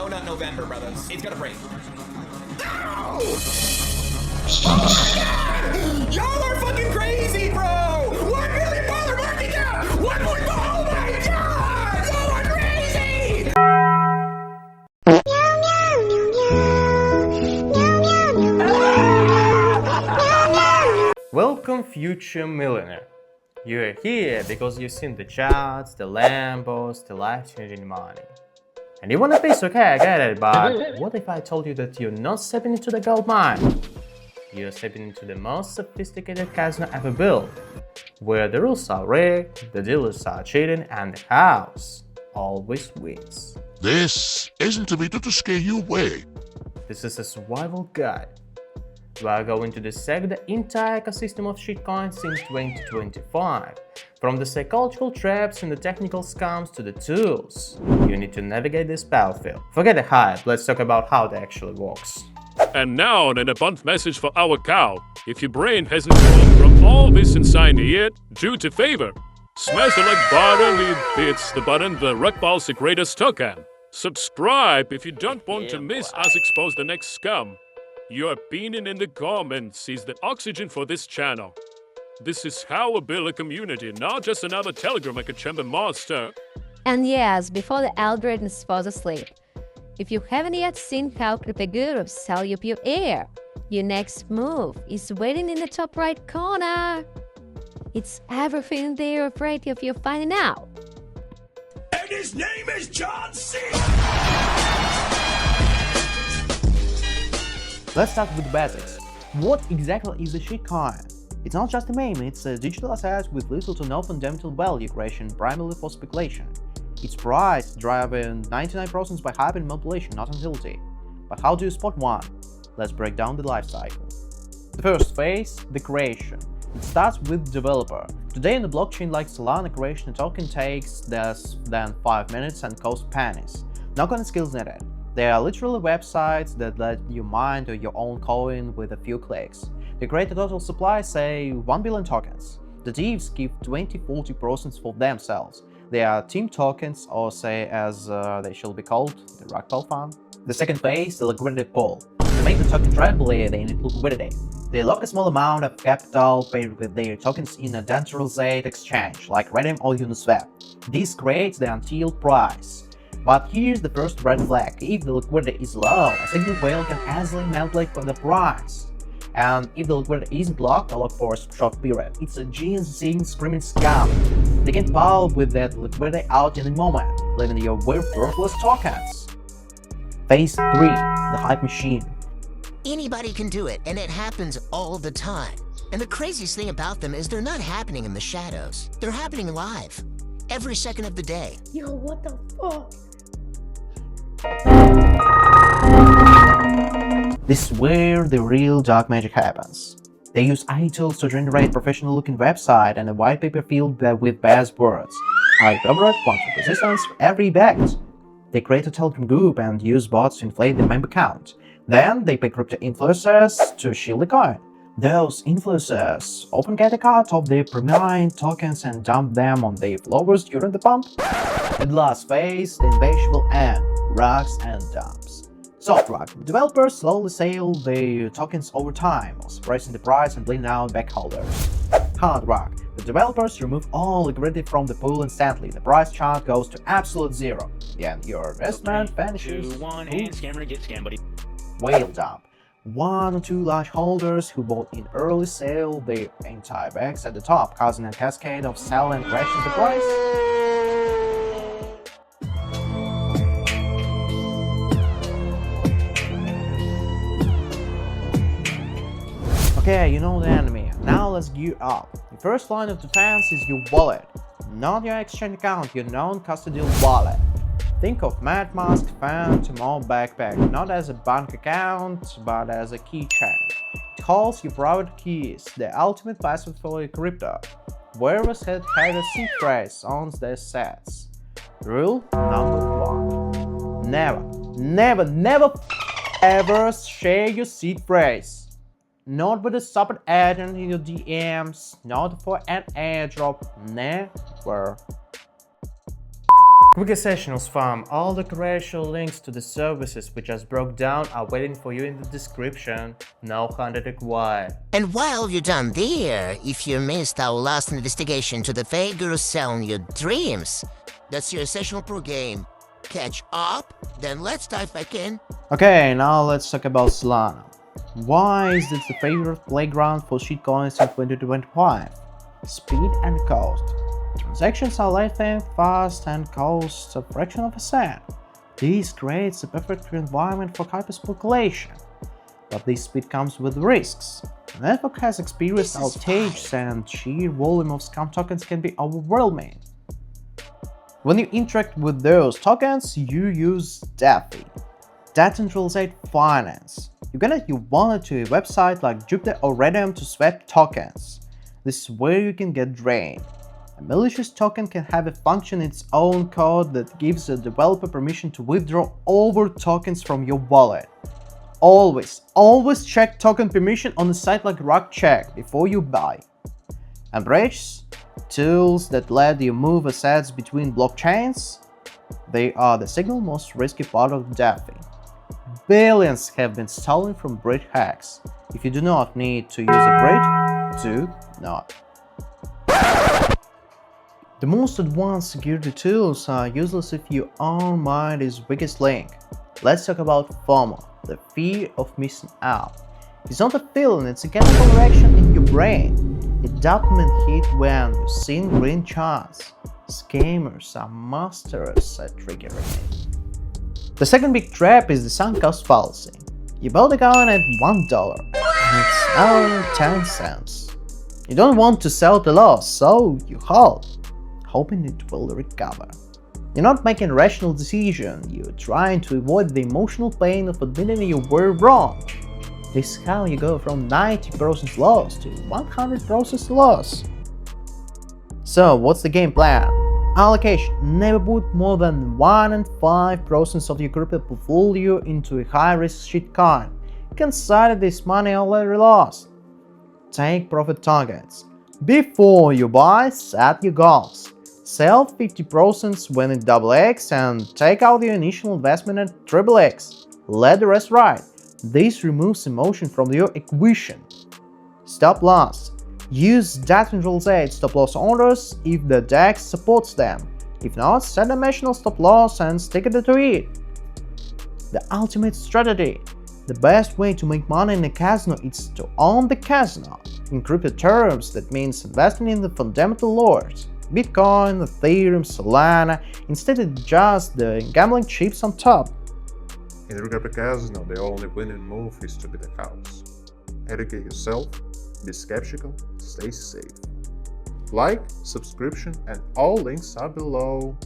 donut November, brothers. It's gonna break. No! Y'all are fucking crazy, bro! $1 million market cap! Oh my god! Y'all are crazy! Welcome, future millionaire. You're here because you've seen the charts, the Lambos, the life-changing money. And you want a piece, okay, I get it, but what if I told you that you're not stepping into the gold mine? You're stepping into the most sophisticated casino ever built, where the rules are rigged, the dealers are cheating, and the house always wins. This isn't a video to scare you away. This is a survival guide. We are going to dissect the entire ecosystem of shitcoins in 2025, from the psychological traps and the technical scams to the tools you need to navigate this battlefield. Forget the hype, let's talk about how it actually works. And now an abundant message for our cow. If your brain hasn't gone from all this inside yet, do it a favor. Smash the like button if it's the button the Rock Ball's the greatest token. Subscribe if you don't want to miss us expose the next scam. Your opinion in the comments is the oxygen for this channel. This is how we build a community, not just another Telegram echo chamber monster. And yes, before the algorithms falls asleep, if you haven't yet seen how crypto gurus sell you pure air, your next move is waiting in the top right corner. It's everything they're afraid of you finding out. And his name is John C. Let's start with the basics. What exactly is a shitcoin? It's not just a meme, it's a digital asset with little to no fundamental value creation primarily for speculation. Its price driven 99% by hype and manipulation, not utility. But how do you spot one? Let's break down the life cycle. The first phase, the creation. It starts with developer. Today in the blockchain like Solana, creation a token takes less than 5 minutes and costs pennies. No kind of skills needed. They are literally websites that let you mint your own coin with a few clicks. They create a total supply, say 1 billion tokens. The devs keep 20–40% for themselves. They are team tokens, or say as they shall be called, the Rugpal Fund. The second phase, the liquidity pool. To make the token tradable, they need liquidity. They lock a small amount of capital paid with their tokens in a decentralized exchange, like Redium or Uniswap. This creates the until price. But here's the first red flag. If the liquidity is low, a single whale can easily manipulate for the price. And if the liquidity isn't locked for a short period, it's a GNC screaming scam. They can pile with that liquidity out in a moment, leaving your worthless tokens. Phase 3. The hype machine. Anybody can do it, and it happens all the time. And the craziest thing about them is they're not happening in the shadows. They're happening live. Every second of the day. Yo, what the fuck? This is where the real dark magic happens. They use AI tools to generate professional-looking website and a white paper filled with buzzwords like override, quantum resistance, every bet. They create a Telegram group and use bots to inflate the member count. Then they pay crypto influencers to shield the coin. Those influencers often get a cut of their premium tokens and dump them on their followers during the pump. And last phase, the insatiable end, rugs and dumps. Soft rug. Developers slowly sell their tokens over time, suppressing the price and bleeding out backholders. Hard rug. The developers remove all liquidity from the pool instantly. The price chart goes to absolute zero. And your investment vanishes. 2, 1, and scammer get scam, buddy. Whale dump. 1 or 2 large holders who bought in early sale their entire bags at the top, causing a cascade of sell and crashing the price. Okay, you know the enemy. Now let's gear up. The first line of defense is your wallet. Not your exchange account, your non-custodial wallet. Think of MetaMask, Phantom or Backpack not as a bank account, but as a keychain. It holds your private keys, the ultimate password for your crypto. Whoever's had a seed phrase owns their sets. Rule number 1. Never ever share your seed phrase. Not with a stupid agent in your DMs, not for an airdrop, never. Quick essentials fam, all the crucial links to the services we just broke down are waiting for you in the description, no content required. And while you're done there, if you missed our last investigation to the fake guru selling your dreams, that's your Sessional Pro game. Catch up, then let's dive back in. Okay, now let's talk about Solana. Why is this the favorite playground for shitcoins in 2025? Speed and cost. Transactions are lightning, fast, and cost a fraction of a cent. This creates a perfect environment for hyper-speculation. But this speed comes with risks. The network has experienced outages and sheer volume of scam tokens can be overwhelming. When you interact with those tokens, you use DeFi, decentralized finance. You connect your wallet to a website like Jupiter or Radium to swap tokens. This is where you can get drained. A malicious token can have a function in its own code that gives a developer permission to withdraw over tokens from your wallet. Always check token permission on a site like RockCheck before you buy. And bridges, tools that let you move assets between blockchains, they are the single most risky part of DeFi. Billions have been stolen from bridge hacks. If you do not need to use a bridge, do not. The most advanced security tools are useless if your own mind is weakest link. Let's talk about FOMO, the fear of missing out. It's not a feeling, it's a chemical reaction in your brain. A dopamine hit when you see green charts. Scammers are masters at triggering it. The second big trap is the sunk cost fallacy. You bought a coin at $1 and it's now 10 cents. You don't want to sell the loss, so you hold, hoping it will recover. You're not making a rational decision, you're trying to avoid the emotional pain of admitting you were wrong. This is how you go from 90% loss to 100% loss. So what's the game plan? Allocation. Never put more than 1 and 5% of your crypto portfolio into a high-risk shitcoin. Consider this money already lost. Take profit targets. Before you buy, set your goals. Sell 50% when it double X and take out your initial investment at triple X. Let the rest ride. This removes emotion from your equation. Stop loss. Use decentralized stop loss orders if the DEX supports them. If not, set a dimensional stop loss and stick it to it. The ultimate strategy. The best way to make money in a casino is to own the casino. In crypto terms, that means investing in the fundamental lords. Bitcoin, Ethereum, Solana, instead of just the gambling chips on top. In Crypto Casino, the only winning move is to be the house. Educate yourself, be skeptical, stay safe. Like, subscription, and all links are below.